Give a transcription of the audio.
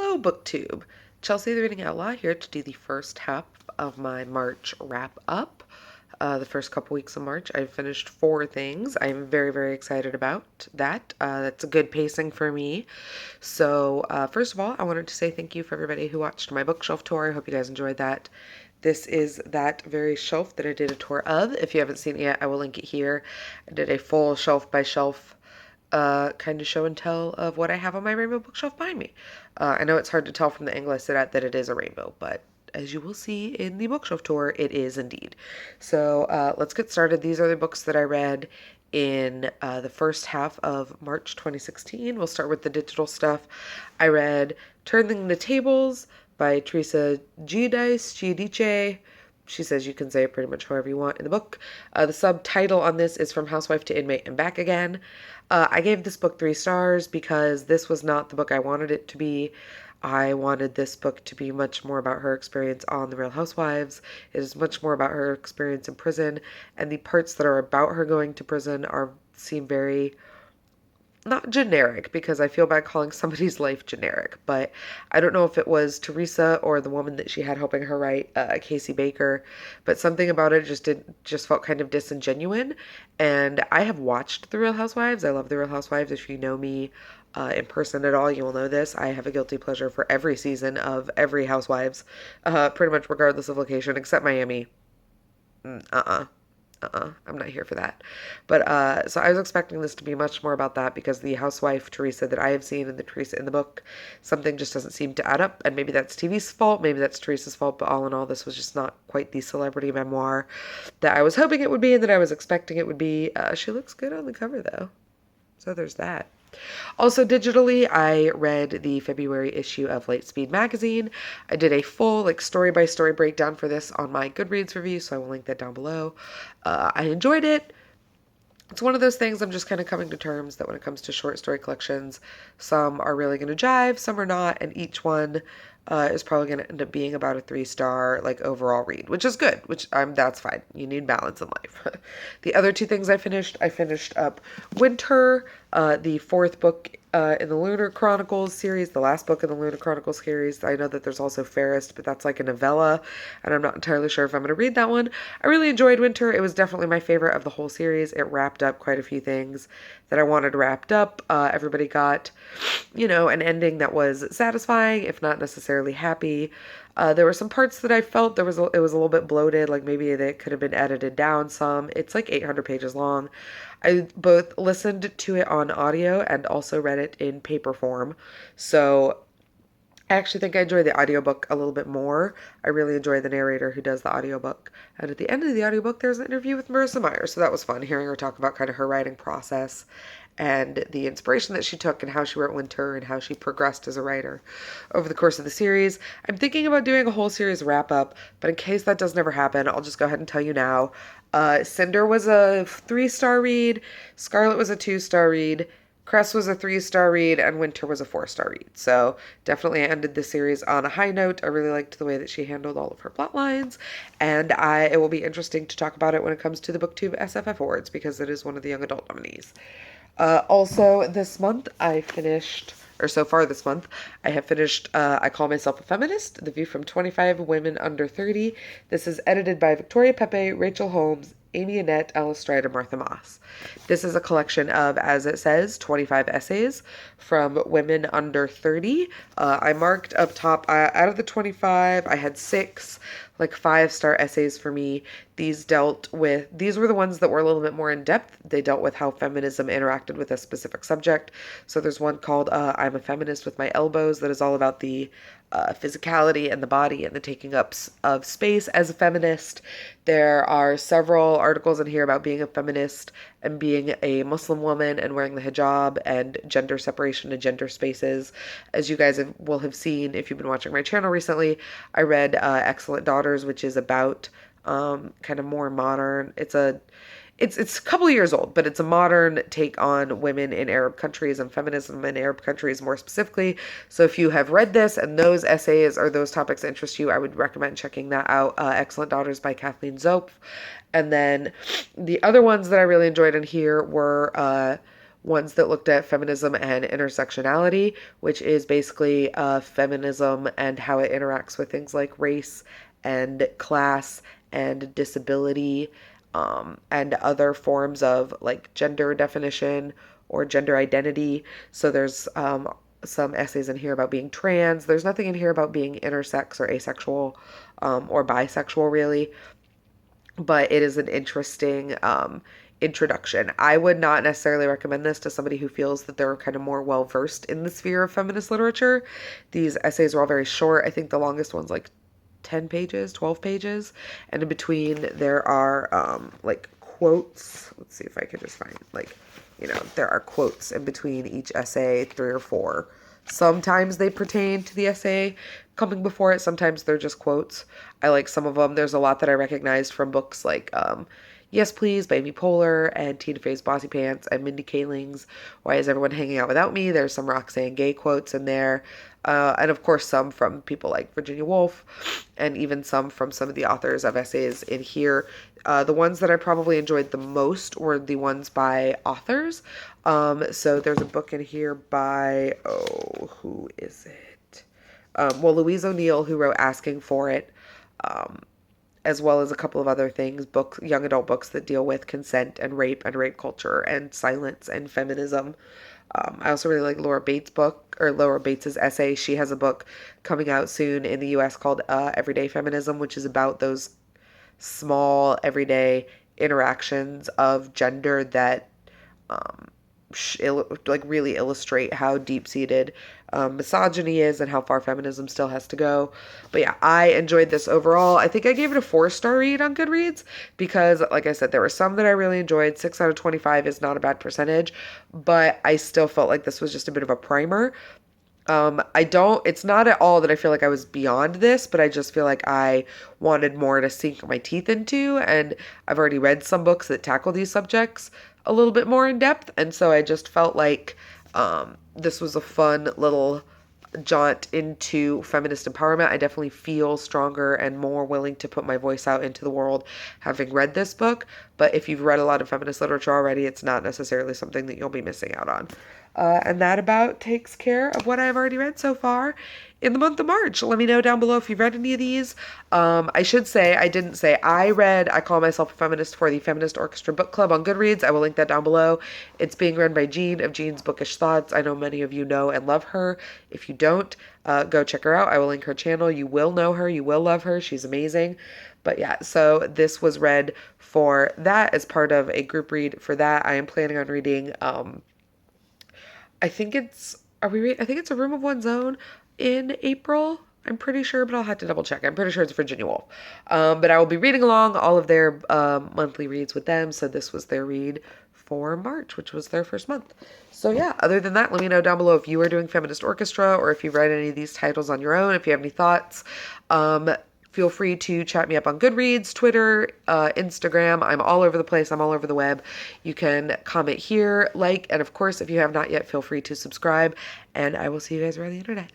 Hello, BookTube. Chelsea, the Reading Outlaw, here to do the first half of my March wrap up. The first couple weeks of March, I've finished 4 things. I'm very, very excited about that. That's a good pacing for me. So, first of all, I wanted to say thank you for everybody who watched my bookshelf tour. I hope you guys enjoyed that. This is that very shelf that I did a tour of. If you haven't seen it yet, I will link it here. I did a full shelf by shelf kind of show and tell of what I have on my rainbow bookshelf behind me. I know it's hard to tell from the angle I sit at that it is a rainbow, but as you will see in the bookshelf tour, it is indeed. So let's get started. These are the books that I read in the first half of March 2016. We'll start with the digital stuff. I read Turning the Tables by Teresa Giudice. She says you can say it pretty much however you want in the book. The subtitle on this is From Housewife to Inmate and Back Again. I gave this book 3 stars because this was not the book I wanted it to be. I wanted this book to be much more about her experience on The Real Housewives. It is much more about her experience in prison, and the parts that are about her going to prison seem very not generic, because I feel bad calling somebody's life generic, but I don't know if it was Teresa or the woman that she had helping her write, Casey Baker, but something about it just felt kind of disingenuine. And I have watched The Real Housewives. I love The Real Housewives. If you know me in person at all, you will know this. I have a guilty pleasure for every season of every Housewives, pretty much regardless of location, except Miami. I'm not here for that. But so I was expecting this to be much more about that, because the housewife Teresa that I have seen and the Teresa in the book, something just doesn't seem to add up. And maybe that's TV's fault, maybe that's Teresa's fault, but all in all, this was just not quite the celebrity memoir that I was hoping it would be and that I was expecting it would be. She looks good on the cover, though. So there's that. Also, digitally, I read the February issue of Lightspeed magazine. I did a full, story by story breakdown for this on my Goodreads review, so I will link that down below. I enjoyed it. It's one of those things I'm just kind of coming to terms that when it comes to short story collections, some are really going to jive, some are not, and each one is probably going to end up being about a 3-star overall read, which is good. That's fine. You need balance in life. The other 2 things I finished up Winter, the 4th book in the Lunar Chronicles series, the last book in the Lunar Chronicles series. I know that there's also Fairest, but that's like a novella, and I'm not entirely sure if I'm going to read that one. I really enjoyed Winter. It was definitely my favorite of the whole series. It wrapped up quite a few things that I wanted wrapped up. Everybody got, an ending that was satisfying, if not necessarily happy. There were some parts that I felt it was a little bit bloated, like maybe they could have been edited down some. It's like 800 pages long. I both listened to it on audio and also read it in paper form. So I actually think I enjoy the audiobook a little bit more. I really enjoy the narrator who does the audiobook. And at the end of the audiobook, there's an interview with Marissa Meyer. So that was fun, hearing her talk about kind of her writing process and the inspiration that she took and how she wrote Winter and how she progressed as a writer over the course of the series. I'm thinking about doing a whole series wrap up, but in case that does never happen, I'll just go ahead and tell you now. Cinder was a 3-star read. Scarlet was a 2-star read. Cress was a 3-star read, and Winter was a 4-star read. So definitely I ended the series on a high note. I really liked the way that she handled all of her plot lines, and it will be interesting to talk about it when it comes to the BookTube SFF Awards, because it is one of the young adult nominees. Also this month so far this month, I have finished I Call Myself a Feminist, The View from 25 Women Under 30. This is edited by Victoria Pepe, Rachel Holmes, Amy Annette, Alice Stride, and Martha Moss. This is a collection of, as it says, 25 essays from women under 30. I marked up top, out of the 25, I had 6 5-star essays for me. These were the ones that were a little bit more in depth. They dealt with how feminism interacted with a specific subject. So there's one called I'm a Feminist with My Elbows, that is all about the physicality and the body and the taking up of space as a feminist. There are several articles in here about being a feminist and being a Muslim woman and wearing the hijab and gender separation and gender spaces. As you guys will have seen if you've been watching my channel recently, I read Excellent Daughters, which is about kind of more modern. It's a couple of years old, but it's a modern take on women in Arab countries and feminism in Arab countries more specifically. So if you have read this and those essays or those topics interest you, I would recommend checking that out. Excellent Daughters by Kathleen Zope. And then the other ones that I really enjoyed in here were ones that looked at feminism and intersectionality, which is basically feminism and how it interacts with things like race and class and disability, and other forms of like gender definition or gender identity. So there's some essays in here about being trans. There's nothing in here about being intersex or asexual, or bisexual, really, but it is an interesting introduction. I would not necessarily recommend this to somebody who feels that they're kind of more well versed in the sphere of feminist literature. These essays are all very short. I think the longest one's like 10 pages, 12 pages, and in between there are like quotes. Let's see if I could just find, like, there are quotes in between each essay, 3 or 4. Sometimes they pertain to the essay coming before it. Sometimes they're just quotes. I like some of them. There's a lot that I recognized from books like Yes Please by Amy Poehler and Tina Fey's Bossy Pants and Mindy Kaling's Why Is Everyone Hanging Out Without Me? There's some Roxane Gay quotes in there. And of course some from people like Virginia Woolf, and even some from some of the authors of essays in here. The ones that I probably enjoyed the most were the ones by authors. So there's a book in here by, who is it? Louise O'Neill, who wrote Asking for It, as well as a couple of other things, books, young adult books that deal with consent and rape culture and silence and feminism. I also really like Laura Bates's essay. She has a book coming out soon in the US called Everyday Feminism, which is about those small everyday interactions of gender that like really illustrate how deep-seated misogyny is and how far feminism still has to go. But yeah, I enjoyed this overall. I think I gave it a 4-star read on Goodreads because, like I said, there were some that I really enjoyed. 6 out of 25 is not a bad percentage, but I still felt like this was just a bit of a primer. It's not at all that I feel like I was beyond this, but I just feel like I wanted more to sink my teeth into, and I've already read some books that tackle these subjects a little bit more in depth, and so I just felt like this was a fun little jaunt into feminist empowerment. I definitely feel stronger and more willing to put my voice out into the world having read this book, but if you've read a lot of feminist literature already, it's not necessarily something that you'll be missing out on. And that about takes care of what I've already read so far in the month of March. Let me know down below if you've read any of these. I should say, I didn't say, I Call Myself a Feminist for the Feminist Orchestra Book Club on Goodreads. I will link that down below. It's being run by Jean of Jean's Bookish Thoughts. I know many of you know and love her. If you don't, go check her out. I will link her channel. You will know her. You will love her. She's amazing. But yeah, so this was read for that as part of a group read for that. I am planning on reading, I think it's A Room of One's Own in April. I'm pretty sure, but I'll have to double check. I'm pretty sure it's Virginia Woolf. But I will be reading along all of their monthly reads with them. So this was their read for March, which was their first month. So yeah, other than that, let me know down below if you are doing Feminist Orchestra or if you've read any of these titles on your own, if you have any thoughts. Feel free to chat me up on Goodreads, Twitter, Instagram. I'm all over the place. I'm all over the web. You can comment here, like, and of course, if you have not yet, feel free to subscribe. And I will see you guys around the internet.